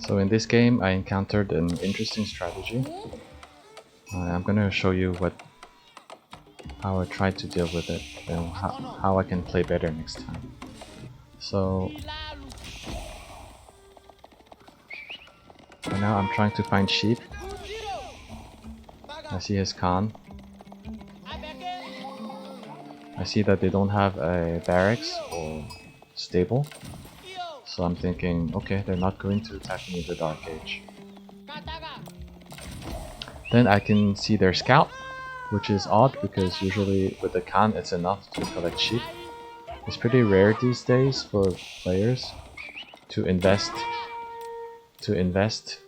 So in this game, I encountered an interesting strategy. I'm gonna show you how I tried to deal with it and how I can play better next time. So now I'm trying to find sheep. I see his Khan. I see that they don't have a barracks or stable. So I'm thinking, okay, they're not going to attack me with the Dark Age. Then I can see their scout, which is odd because usually with the Khan it's enough to collect sheep. It's pretty rare these days for players to invest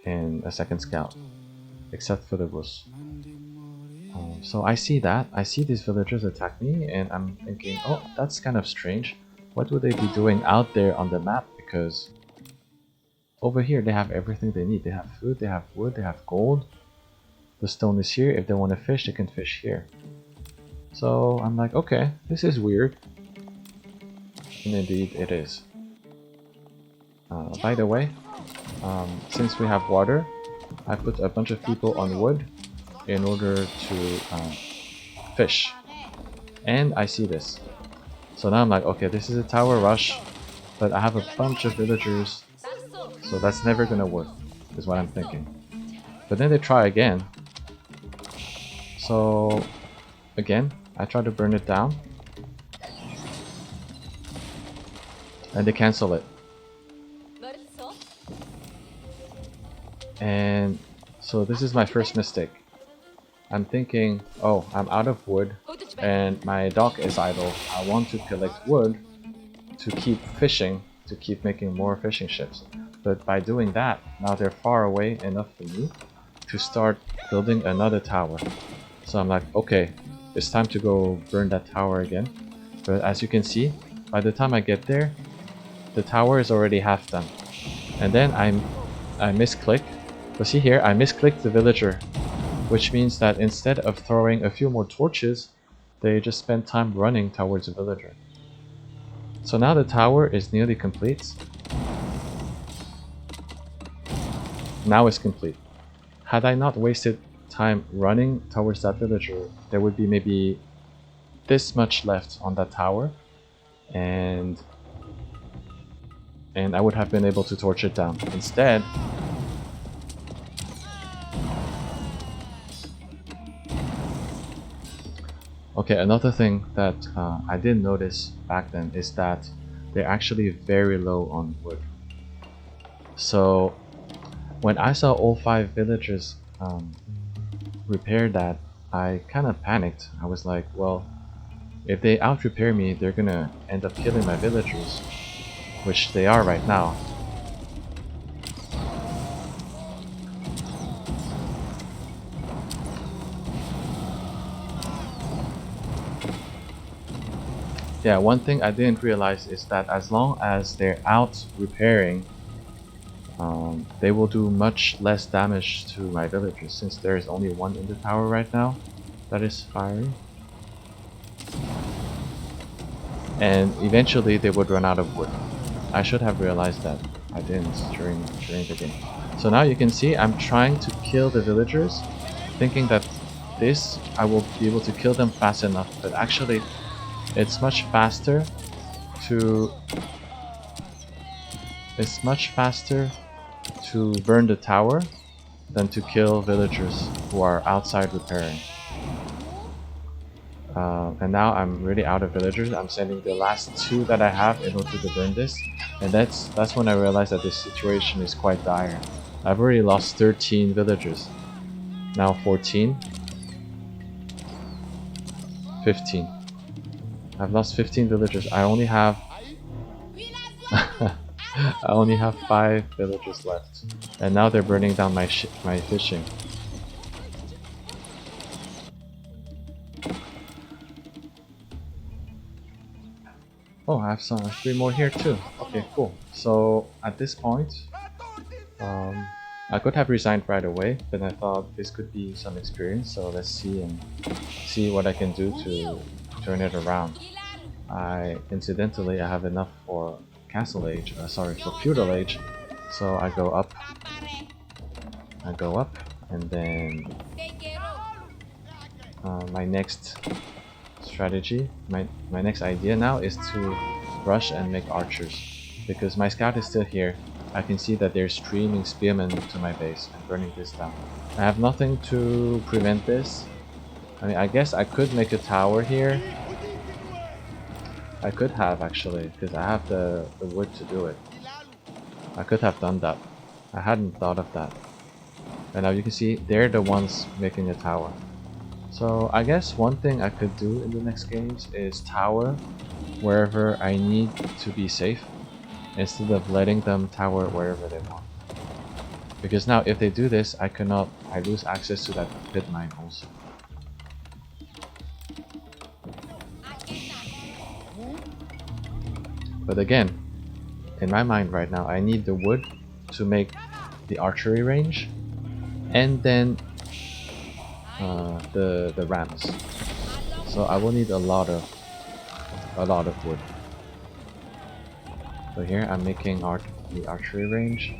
in a second scout, except for the Rus. So I see that. I see these villagers attack me, and I'm thinking, oh, that's kind of strange. What would they be doing out there on the map? Because over here they have everything they need. They have food, they have wood, they have gold. The stone is here. If they want to fish, they can fish here. So I'm like, okay, this is weird. And indeed it is. By the way, since we have water, I put a bunch of people on wood in order to fish. And I see this. So now I'm like, okay, this is a tower rush, but I have a bunch of villagers, so that's never gonna work, is what I'm thinking. But then they try again. So again, I try to burn it down, and they cancel it. And so this is my first mistake. I'm thinking, oh, I'm out of wood and my dock is idle. I want to collect wood to keep fishing, to keep making more fishing ships. But by doing that, now they're far away enough for me to start building another tower. So I'm like, okay, it's time to go burn that tower again. But as you can see, by the time I get there, the tower is already half done. And then I misclick. But see here, I misclicked the villager, which means that instead of throwing a few more torches, they just spent time running towards the villager. So now the tower is nearly complete. Now it's complete. Had I not wasted time running towards that villager, there would be maybe this much left on that tower, and I would have been able to torch it down. Instead, okay, another thing that I didn't notice back then is that they're actually very low on wood. So when I saw all 5 villagers repair that, I kind of panicked. I was like, well, if they out-repair me, they're gonna end up killing my villagers, which they are right now. Yeah, one thing I didn't realize is that as long as they're out repairing, they will do much less damage to my villagers, since there is only one in the tower right now that is firing. And eventually they would run out of wood. I should have realized that. I didn't during the game. So now you can see I'm trying to kill the villagers, thinking that this I will be able to kill them fast enough, but actually it's much faster to burn the tower than to kill villagers who are outside repairing. And now I'm really out of villagers. I'm sending the last 2 that I have in order to burn this, and that's when I realized that this situation is quite dire. I've already lost 13 villagers. Now 14. 15. I've lost 15 villagers. I only have I only have 5 villagers left, and now they're burning down my fishing. Oh, I have 3 more here too. Okay, cool. So at this point, I could have resigned right away, but I thought this could be some experience. So let's see what I can do to turn it around. Incidentally, I have enough for Castle Age. For Feudal Age, So I go up, and then my next strategy, my next idea now is to rush and make archers. Because my scout is still here, I can see that they're streaming spearmen to my base and burning this down. I have nothing to prevent this. I mean, I guess I could make a tower here. I could have actually, because I have the wood to do it. I could have done that. I hadn't thought of that. And now you can see they're the ones making the tower. So I guess one thing I could do in the next games is tower wherever I need to be safe, instead of letting them tower wherever they want. Because now if they do this, I lose access to that pit mine also. But again, in my mind right now, I need the wood to make the archery range, and then the ramps. So I will need a lot of wood. So here I'm making the archery range.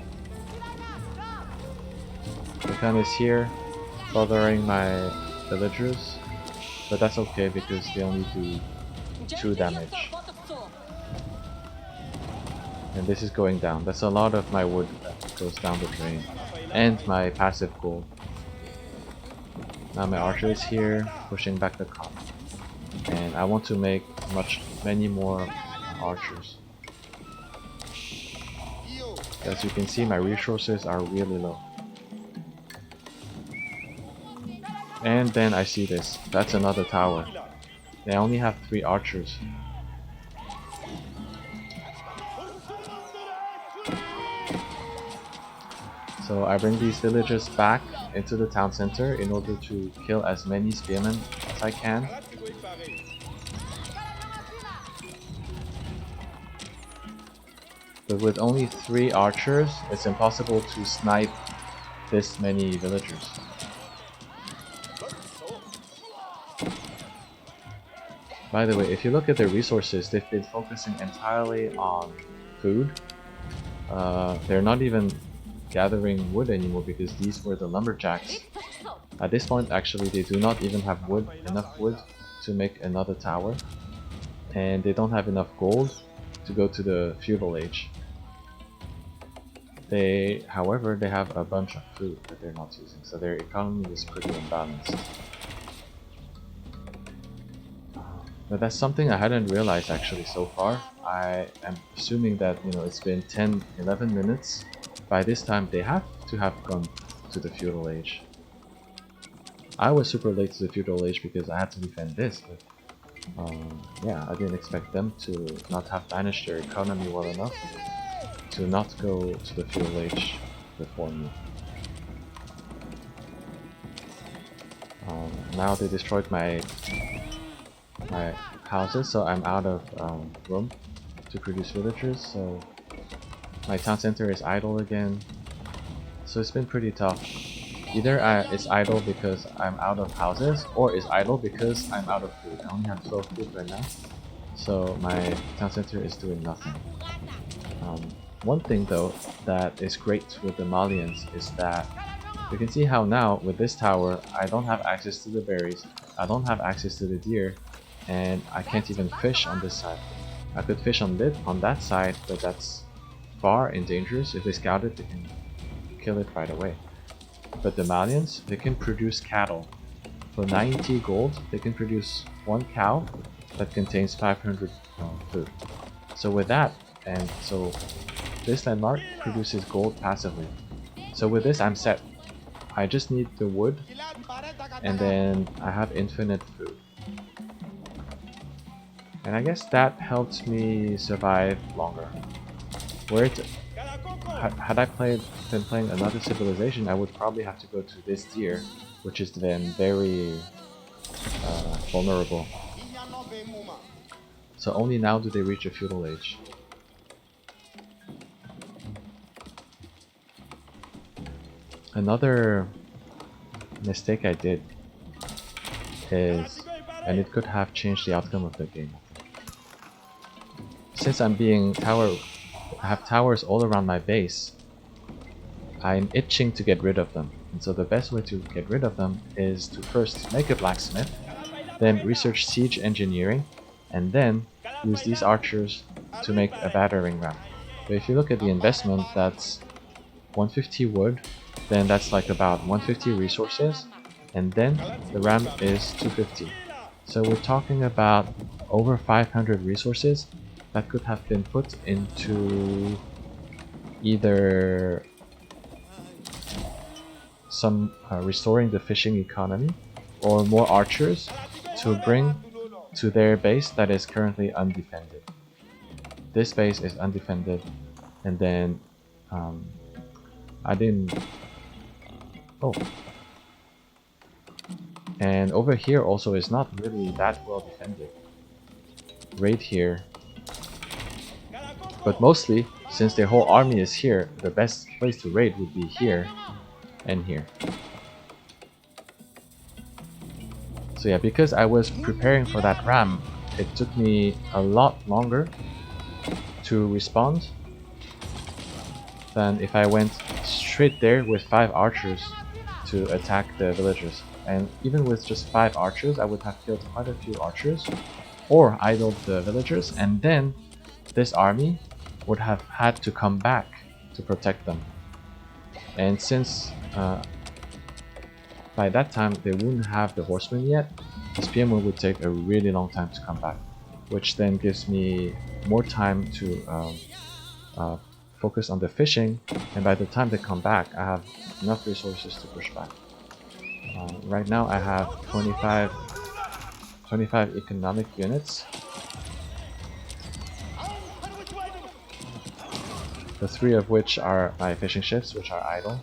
The gun is here, bothering my villagers, but that's okay because they only do 2 damage. And this is going down. That's a lot of my wood that goes down the drain, and my passive gold. Now my archer is here, pushing back the cop, and I want to make many more archers. As you can see, my resources are really low. And then I see this. That's another tower. They only have 3 archers. So I bring these villagers back into the town center in order to kill as many spearmen as I can. But with only 3 archers, it's impossible to snipe this many villagers. By the way, if you look at their resources, they've been focusing entirely on food. They're not even gathering wood anymore because these were the lumberjacks. At this point, actually, they do not even have enough wood to make another tower, and they don't have enough gold to go to the feudal age. However, they have a bunch of food that they're not using, so their economy is pretty unbalanced. But that's something I hadn't realized actually so far. I am assuming that, it's been 10-11 minutes. By this time they have to have gone to the feudal age. I was super late to the feudal age because I had to defend this, but yeah, I didn't expect them to not have managed their economy well enough to not go to the feudal age before me. Now they destroyed my houses, so I'm out of room to produce villagers, so my town center is idle again. So it's been pretty tough. Either it's idle because I'm out of houses, or it's idle because I'm out of food. I only have 12 food right now, so my town center is doing nothing. One thing though that is great with the Malians is that you can see how now with this tower I don't have access to the berries, I don't have access to the deer, and I can't even fish on this side. I could fish on that side, but that's far and dangerous. If they scout it, they can kill it right away. But the Malians, they can produce cattle. For 90 gold, they can produce 1 cow that contains 500 food. So with that, and so this landmark produces gold passively. So with this I'm set. I just need the wood, and then I have infinite food. And I guess that helped me survive longer. Had I been playing another civilization, I would probably have to go to this deer, which is then very vulnerable. So only now do they reach a feudal age. Another mistake I did is, and it could have changed the outcome of the game. Since I have towers all around my base, I'm itching to get rid of them. And so the best way to get rid of them is to first make a blacksmith, then research siege engineering, and then use these archers to make a battering ram. But if you look at the investment, that's 150 wood, then that's like about 150 resources, and then the ram is 250. So we're talking about over 500 resources that could have been put into either some restoring the fishing economy or more archers to bring to their base that is currently undefended. This base is undefended, and then I didn't. Oh, and over here also is not really that well defended. Right here, but mostly since their whole army is here, the best place to raid would be here and here. So yeah, because I was preparing for that ram, it took me a lot longer to respond than if I went straight there with 5 archers to attack the villagers. And even with just 5 archers, I would have killed quite a few archers or idled the villagers, and then this army would have had to come back to protect them. And since by that time they wouldn't have the horsemen yet, the spearmen would take a really long time to come back, which then gives me more time to focus on the fishing, and by the time they come back I have enough resources to push back. Right now I have 25 economic units. The 3 of which are my fishing ships, which are idle.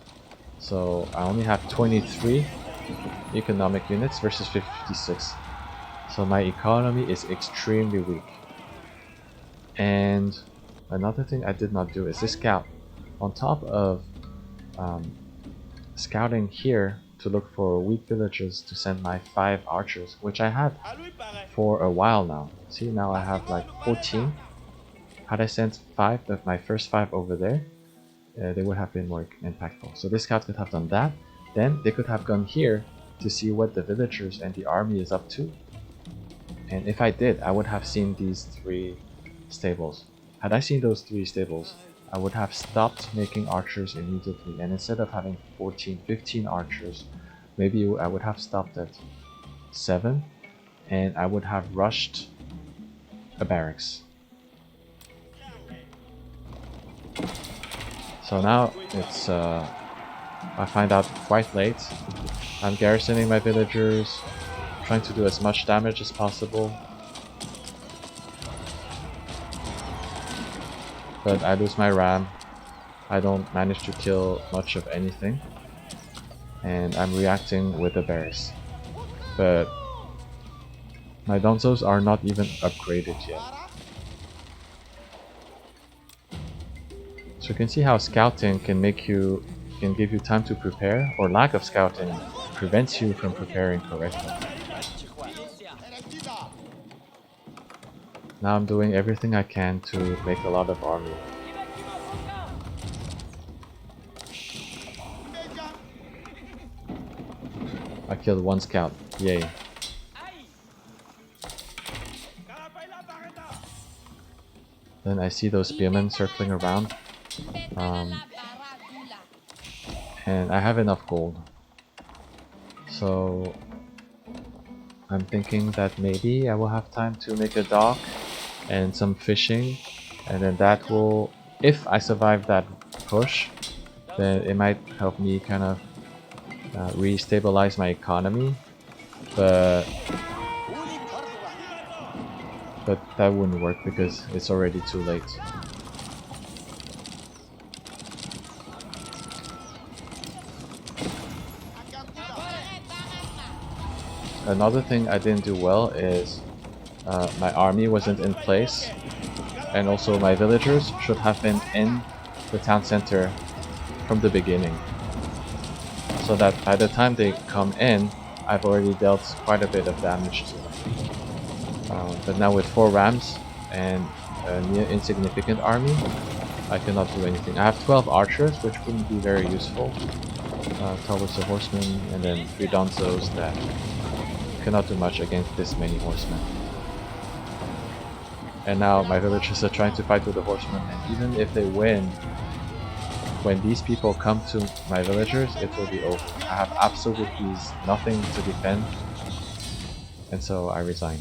So I only have 23 economic units versus 56. So my economy is extremely weak. And another thing I did not do is this scout. On top of scouting here to look for weak villages to send my 5 archers, which I had for a while now. See, now I have like 14. Had I sent 5 of my first 5 over there, they would have been more impactful. So this scout could have done that. Then they could have gone here to see what the villagers and the army is up to. And if I did, I would have seen these 3 stables. Had I seen those 3 stables, I would have stopped making archers immediately, and instead of having 14, 15 archers, maybe I would have stopped at 7, and I would have rushed a barracks. So now it's I find out quite late. I'm garrisoning my villagers, trying to do as much damage as possible. But I lose my ram. I don't manage to kill much of anything. And I'm reacting with the bears. But my Donzos are not even upgraded yet. So you can see how scouting can give you time to prepare, or lack of scouting prevents you from preparing correctly. Now I'm doing everything I can to make a lot of army. I killed 1 scout, yay. Then I see those spearmen circling around. And I have enough gold. So I'm thinking that maybe I will have time to make a dock and some fishing, and then that will, if I survive that push, then it might help me kind of re-stabilize my economy, but that wouldn't work because it's already too late. Another thing I didn't do well is my army wasn't in place, and also my villagers should have been in the town center from the beginning, so that by the time they come in, I've already dealt quite a bit of damage to them. But now with 4 rams and a near insignificant army, I cannot do anything. I have 12 archers, which wouldn't be very useful towards the horsemen, and then 3 Donzos that cannot do much against this many horsemen. And now my villagers are trying to fight with the horsemen, and even if they win, when these people come to my villagers, it will be over. I have absolutely nothing to defend, and so I resign.